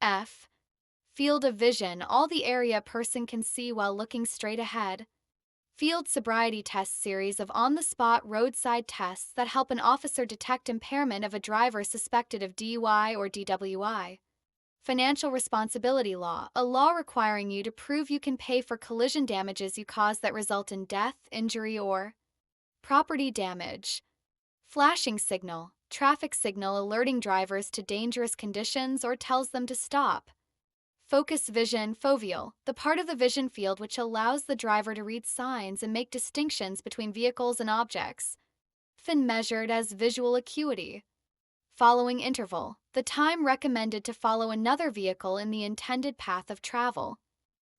F. Field of vision, all the area a person can see while looking straight ahead. Field sobriety test series of on-the-spot roadside tests that help an officer detect impairment of a driver suspected of DUI or DWI. Financial responsibility law, a law requiring you to prove you can pay for collision damages you cause that result in death, injury, or property damage. Flashing signal, traffic signal alerting drivers to dangerous conditions or tells them to stop. Focus vision, foveal, the part of the vision field which allows the driver to read signs and make distinctions between vehicles and objects. Often measured as visual acuity. Following interval, the time recommended to follow another vehicle in the intended path of travel.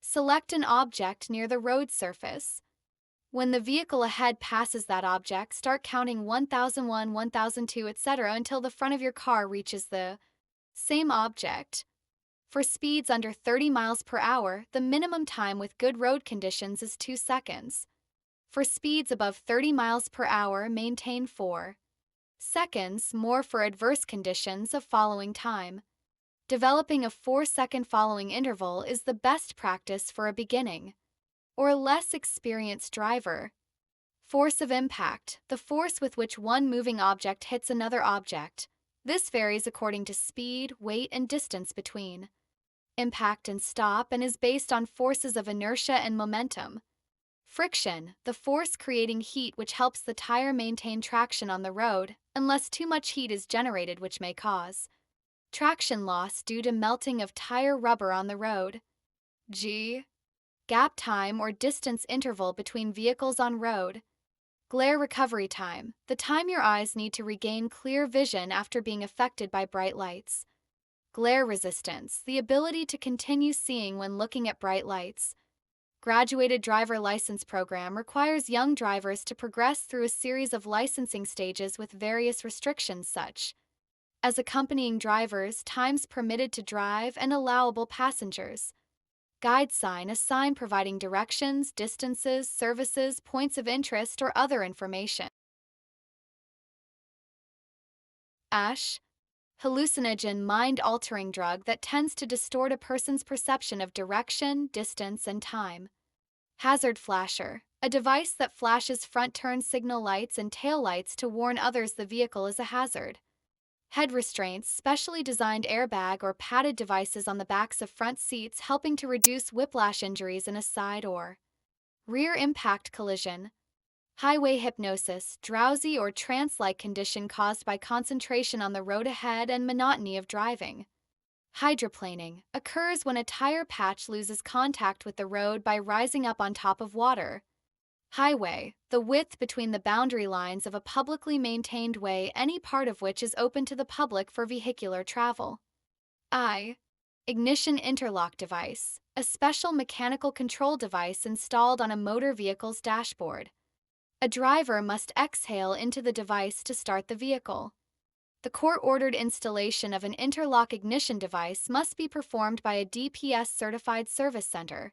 Select an object near the road surface. When the vehicle ahead passes that object, start counting 1001, 1002, etc. until the front of your car reaches the same object. For speeds under 30 miles per hour, the minimum time with good road conditions is 2 seconds. For speeds above 30 miles per hour, maintain 4 seconds more for adverse conditions of following time. Developing a 4-second following interval is the best practice for a beginning or less experienced driver. Force of impact, the force with which one moving object hits another object. This varies according to speed, weight, and distance between impact and stop and is based on forces of inertia and momentum. Friction, the force creating heat which helps the tire maintain traction on the road, unless too much heat is generated which may cause traction loss due to melting of tire rubber on the road. G. Gap time or distance interval between vehicles on road. Glare recovery time, the time your eyes need to regain clear vision after being affected by bright lights. Glare resistance, the ability to continue seeing when looking at bright lights. Graduated driver license program requires young drivers to progress through a series of licensing stages with various restrictions such as accompanying drivers, times permitted to drive, and allowable passengers. Guide sign, a sign providing directions, distances, services, points of interest, or other information. Ash, hallucinogen, mind-altering drug that tends to distort a person's perception of direction, distance, and time. Hazard flasher, a device that flashes front turn signal lights and tail lights to warn others the vehicle is a hazard. Head restraints, specially designed airbag or padded devices on the backs of front seats helping to reduce whiplash injuries in a side or rear impact collision. Highway hypnosis, drowsy or trance-like condition caused by concentration on the road ahead and monotony of driving. Hydroplaning occurs when a tire patch loses contact with the road by rising up on top of water. Highway, the width between the boundary lines of a publicly maintained way, any part of which is open to the public for vehicular travel. I. Ignition interlock device, a special mechanical control device installed on a motor vehicle's dashboard. A driver must exhale into the device to start the vehicle. The court-ordered installation of an interlock ignition device must be performed by a DPS-certified service center.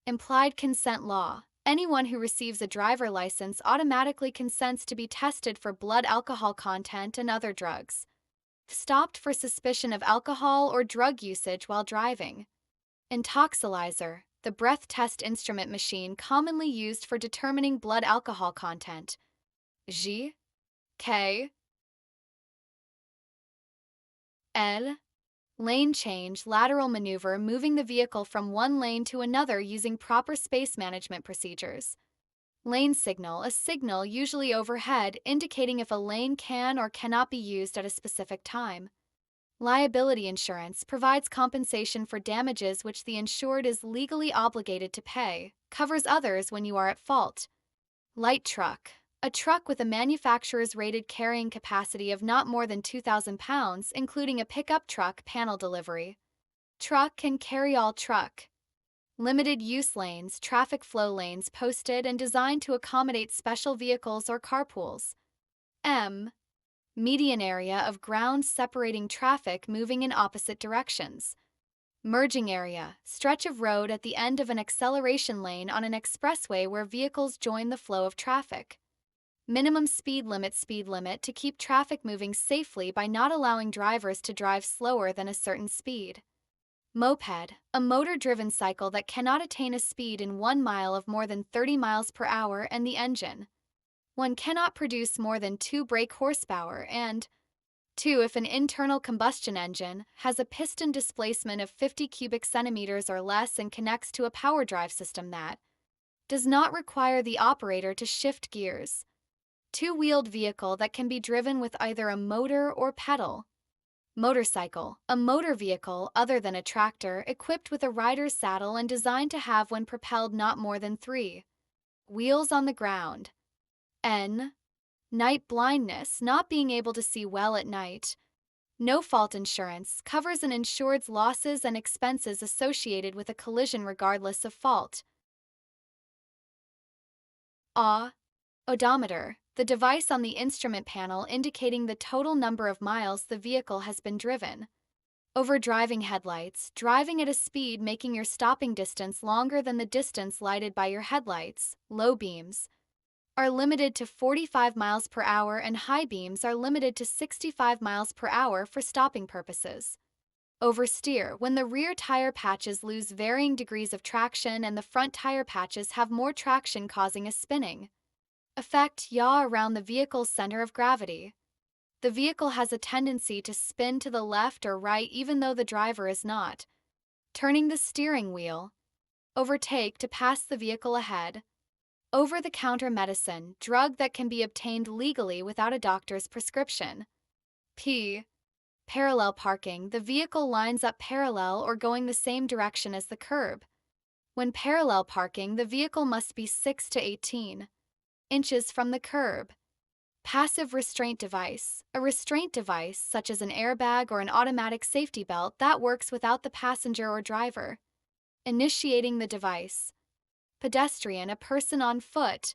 Implied consent law. Anyone who receives a driver license automatically consents to be tested for blood alcohol content and other drugs. Stopped for suspicion of alcohol or drug usage while driving. Intoxilyzer, the breath test instrument machine commonly used for determining blood alcohol content. G. K. L. Lane change, lateral maneuver, moving the vehicle from one lane to another using proper space management procedures. Lane signal, a signal usually overhead indicating if a lane can or cannot be used at a specific time. Liability insurance provides compensation for damages which the insured is legally obligated to pay, covers others when you are at fault. Light truck, a truck with a manufacturer's rated carrying capacity of not more than 2,000 pounds, including a pickup truck panel delivery. Truck and carry-all truck. Limited use lanes, traffic flow lanes posted and designed to accommodate special vehicles or carpools. M. Median area of ground separating traffic moving in opposite directions. Merging area, stretch of road at the end of an acceleration lane on an expressway where vehicles join the flow of traffic. Minimum speed limit to keep traffic moving safely by not allowing drivers to drive slower than a certain speed. Moped, a motor-driven cycle that cannot attain a speed in 1 mile of more than 30 miles per hour, and the engine. One cannot produce more than 2 brake horsepower, and 2. If an internal combustion engine has a piston displacement of 50 cubic centimeters or less and connects to a power drive system that does not require the operator to shift gears. Two-wheeled vehicle that can be driven with either a motor or pedal. Motorcycle, a motor vehicle other than a tractor equipped with a rider's saddle and designed to have when propelled not more than 3 wheels on the ground. N. Night blindness, not being able to see well at night. No-fault insurance covers an insured's losses and expenses associated with a collision regardless of fault. Odometer, the device on the instrument panel indicating the total number of miles the vehicle has been driven. Overdriving headlights, driving at a speed making your stopping distance longer than the distance lighted by your headlights. Low beams are limited to 45 miles per hour and high beams are limited to 65 miles per hour for stopping purposes. Oversteer, when the rear tire patches lose varying degrees of traction and the front tire patches have more traction causing a spinning effect, yaw, around the vehicle's center of gravity. The vehicle has a tendency to spin to the left or right even though the driver is not turning the steering wheel. Overtake, to pass the vehicle ahead. Over-the-counter medicine, drug that can be obtained legally without a doctor's prescription. Parallel parking, the vehicle lines up parallel or going the same direction as the curb. When parallel parking, the vehicle must be 6 to 18 inches from the curb. Passive restraint device, a restraint device such as an airbag or an automatic safety belt that works without the passenger or driver. Initiating the device. Pedestrian, a person on foot.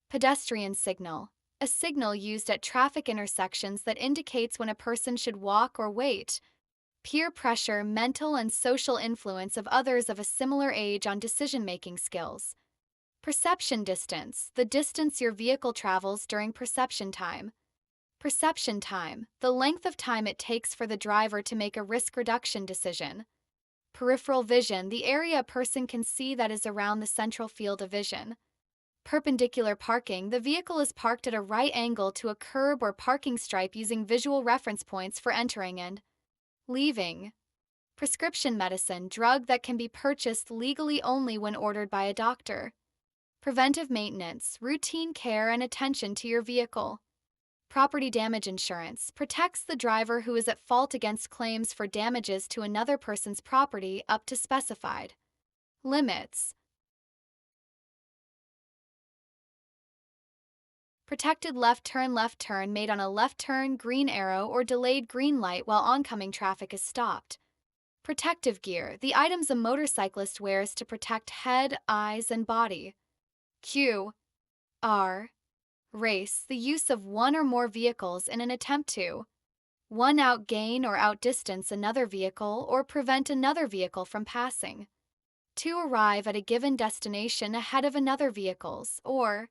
Pedestrian signal, a signal used at traffic intersections that indicates when a person should walk or wait. Peer pressure, mental and social influence of others of a similar age on decision-making skills. Perception distance, the distance your vehicle travels during perception time. Perception time, the length of time it takes for the driver to make a risk reduction decision. Peripheral vision, the area a person can see that is around the central field of vision. Perpendicular parking, the vehicle is parked at a right angle to a curb or parking stripe using visual reference points for entering and leaving. Prescription medicine, drug that can be purchased legally only when ordered by a doctor. Preventive maintenance, routine care and attention to your vehicle. Property damage insurance protects the driver who is at fault against claims for damages to another person's property up to specified limits. Protected left turn made on a left turn, green arrow, or delayed green light while oncoming traffic is stopped. Protective gear, the items a motorcyclist wears to protect head, eyes, and body. Race, the use of one or more vehicles in an attempt to outgain or outdistance another vehicle or prevent another vehicle from passing. To arrive at a given destination ahead of another vehicle's, or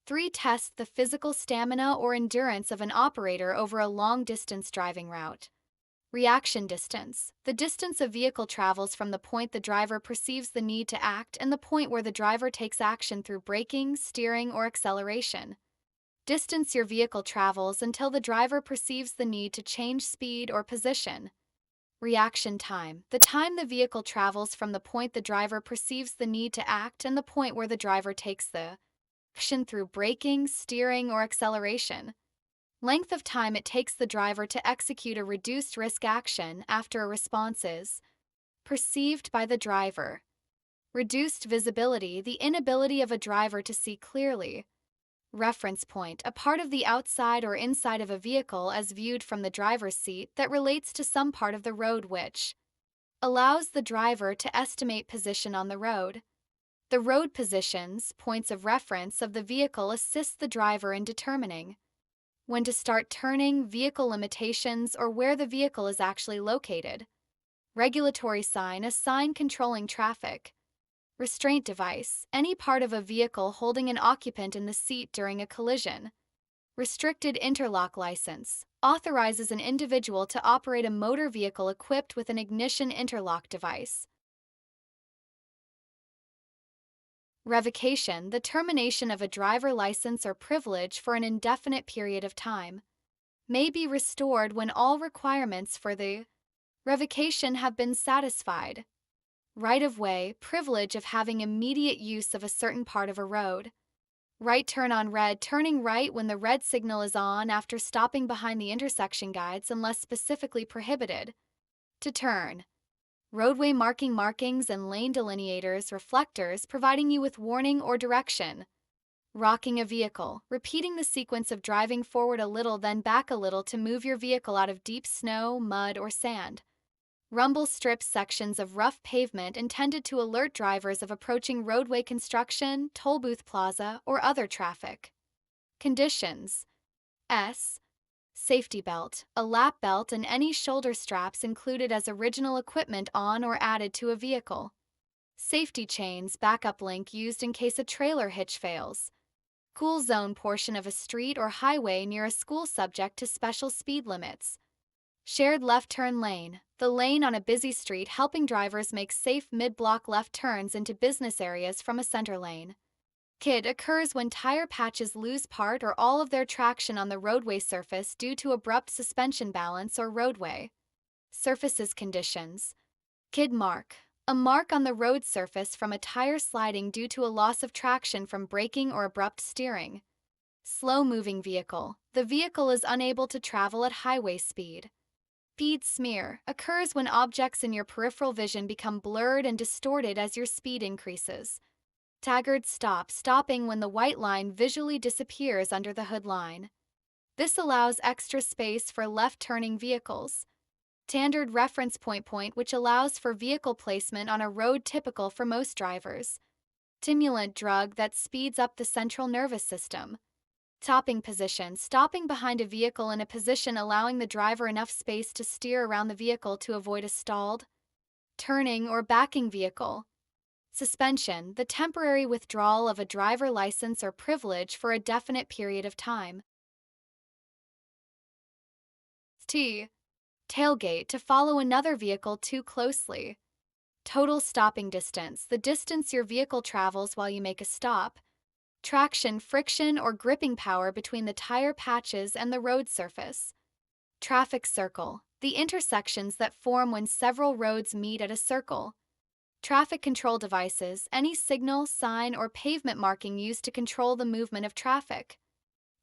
3. Test the physical stamina or endurance of an operator over a long-distance driving route. Reaction distance, the distance a vehicle travels from the point the driver perceives the need to act and the point where the driver takes action through braking, steering, or acceleration. Distance your vehicle travels until the driver perceives the need to change speed or position. Reaction time, the time the vehicle travels from the point the driver perceives the need to act and the point where the driver takes the action through braking, steering, or acceleration. Length of time it takes the driver to execute a reduced risk action after a response is perceived by the driver. Reduced visibility, the inability of a driver to see clearly. Reference point, a part of the outside or inside of a vehicle as viewed from the driver's seat that relates to some part of the road which allows the driver to estimate position on the road. The road positions, points of reference of the vehicle assist the driver in determining when to start turning, vehicle limitations, or where the vehicle is actually located. Regulatory sign, a sign controlling traffic. Restraint device, any part of a vehicle holding an occupant in the seat during a collision. Restricted interlock license authorizes an individual to operate a motor vehicle equipped with an ignition interlock device. Revocation, the termination of a driver license or privilege for an indefinite period of time, may be restored when all requirements for the revocation have been satisfied. Right-of-way, privilege of having immediate use of a certain part of a road. Right turn on red, turning right when the red signal is on after stopping behind the intersection guides unless specifically prohibited. To turn. Roadway markings and lane delineators, reflectors providing you with warning or direction. Rocking a vehicle, repeating the sequence of driving forward a little then back a little to move your vehicle out of deep snow, mud, or sand. Rumble strips sections of rough pavement intended to alert drivers of approaching roadway construction, toll booth plaza, or other traffic. Conditions. S. Safety belt, a lap belt and any shoulder straps included as original equipment on or added to a vehicle. Safety chains, backup link used in case a trailer hitch fails. Cool zone portion of a street or highway near a school subject to special speed limits. Shared left turn lane, the lane on a busy street helping drivers make safe mid-block left turns into business areas from a center lane. KID occurs when tire patches lose part or all of their traction on the roadway surface due to abrupt suspension balance or roadway. Surfaces conditions. KID mark, a mark on the road surface from a tire sliding due to a loss of traction from braking or abrupt steering. Slow-moving vehicle, the vehicle is unable to travel at highway speed. Speed smear occurs when objects in your peripheral vision become blurred and distorted as your speed increases. Staggered stop, stopping when the white line visually disappears under the hood line. This allows extra space for left-turning vehicles. Standard reference point, which allows for vehicle placement on a road typical for most drivers. Stimulant drug that speeds up the central nervous system. Stopping position, stopping behind a vehicle in a position allowing the driver enough space to steer around the vehicle to avoid a stalled, turning, or backing vehicle. Suspension, the temporary withdrawal of a driver license or privilege for a definite period of time. T. Tailgate, to follow another vehicle too closely. Total stopping distance, the distance your vehicle travels while you make a stop. Traction, friction, or gripping power between the tire patches and the road surface. Traffic circle, the intersections that form when several roads meet at a circle. Traffic control devices, any signal, sign, or pavement marking used to control the movement of traffic.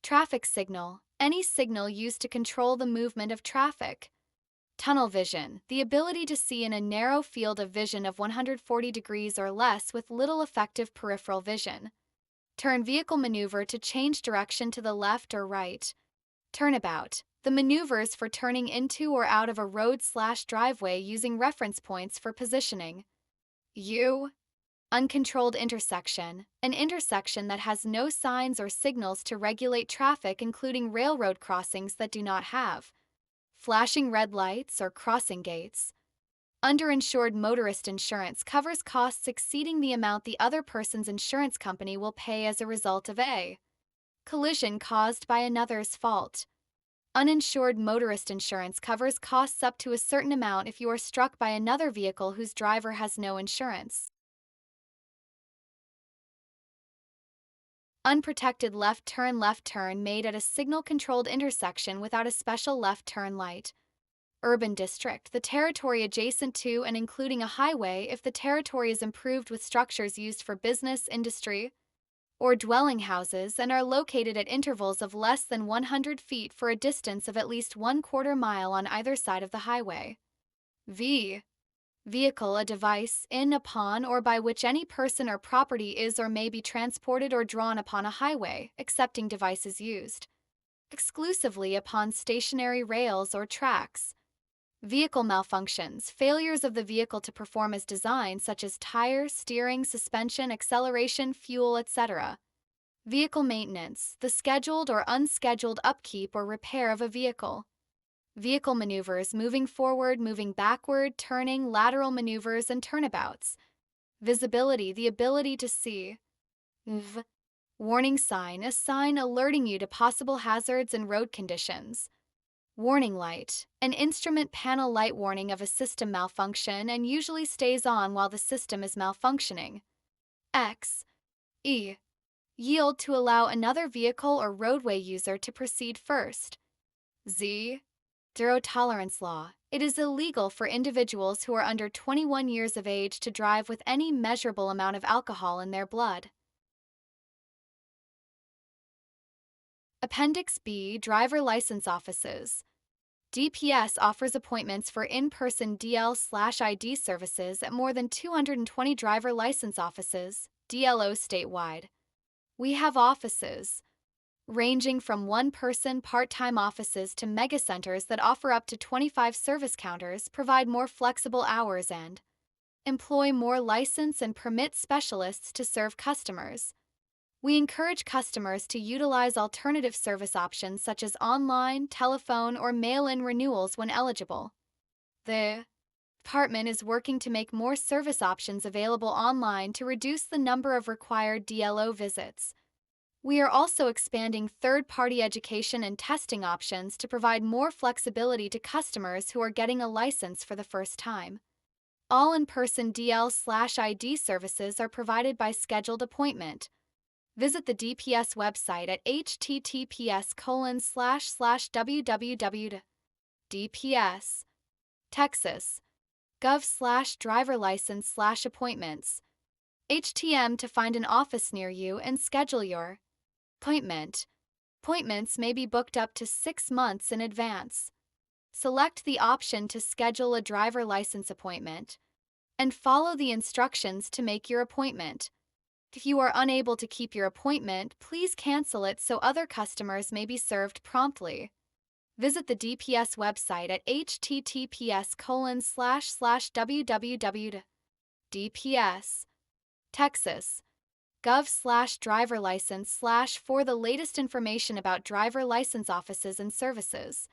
Traffic signal, any signal used to control the movement of traffic. Tunnel vision, the ability to see in a narrow field of vision of 140 degrees or less with little effective peripheral vision. Turn vehicle maneuver to change direction to the left or right. Turnabout, the maneuvers for turning into or out of a road/driveway using reference points for positioning. U. Uncontrolled intersection, an intersection that has no signs or signals to regulate traffic, including railroad crossings that do not have flashing red lights or crossing gates. Underinsured motorist insurance covers costs exceeding the amount the other person's insurance company will pay as a result of a collision caused by another's fault. Uninsured motorist insurance covers costs up to a certain amount if you are struck by another vehicle whose driver has no insurance. Unprotected left turn made at a signal-controlled intersection without a special left turn light. Urban district, the territory adjacent to and including a highway if the territory is improved with structures used for business, industry, or dwelling houses and are located at intervals of less than 100 feet for a distance of at least 1/4 mile on either side of the highway. V. Vehicle, a device in, upon, or by which any person or property is or may be transported or drawn upon a highway, excepting devices used exclusively upon stationary rails or tracks. Vehicle malfunctions, failures of the vehicle to perform as designed, such as tire, steering, suspension, acceleration, fuel, etc. Vehicle maintenance, the scheduled or unscheduled upkeep or repair of a vehicle. Vehicle maneuvers, moving forward, moving backward, turning, lateral maneuvers, and turnabouts. Visibility, the ability to see. V. Warning sign, a sign alerting you to possible hazards and road conditions. Warning light, an instrument panel light warning of a system malfunction and usually stays on while the system is malfunctioning. X. E. Yield to allow another vehicle or roadway user to proceed first. Z. Zero tolerance law. It is illegal for individuals who are under 21 years of age to drive with any measurable amount of alcohol in their blood. Appendix B. Driver License Offices. DPS offers appointments for in-person DL/ID services at more than 220 driver license offices, DLO statewide. We have offices ranging from one-person part-time offices to megacenters that offer up to 25 service counters, provide more flexible hours, and employ more license and permit specialists to serve customers. We encourage customers to utilize alternative service options such as online, telephone, or mail-in renewals when eligible. The department is working to make more service options available online to reduce the number of required DLO visits. We are also expanding third-party education and testing options to provide more flexibility to customers who are getting a license for the first time. All in-person DL/ID services are provided by scheduled appointment. Visit the DPS website at https://www.dps.texas.gov/driverlicense/appointments. HTM to find an office near you and schedule your appointment. Appointments may be booked up to 6 months in advance. Select the option to schedule a driver license appointment and follow the instructions to make your appointment. If you are unable to keep your appointment, please cancel it so other customers may be served promptly. Visit the DPS website at https://www.dps.texas.gov/driverlicense/ for the latest information about driver license offices and services.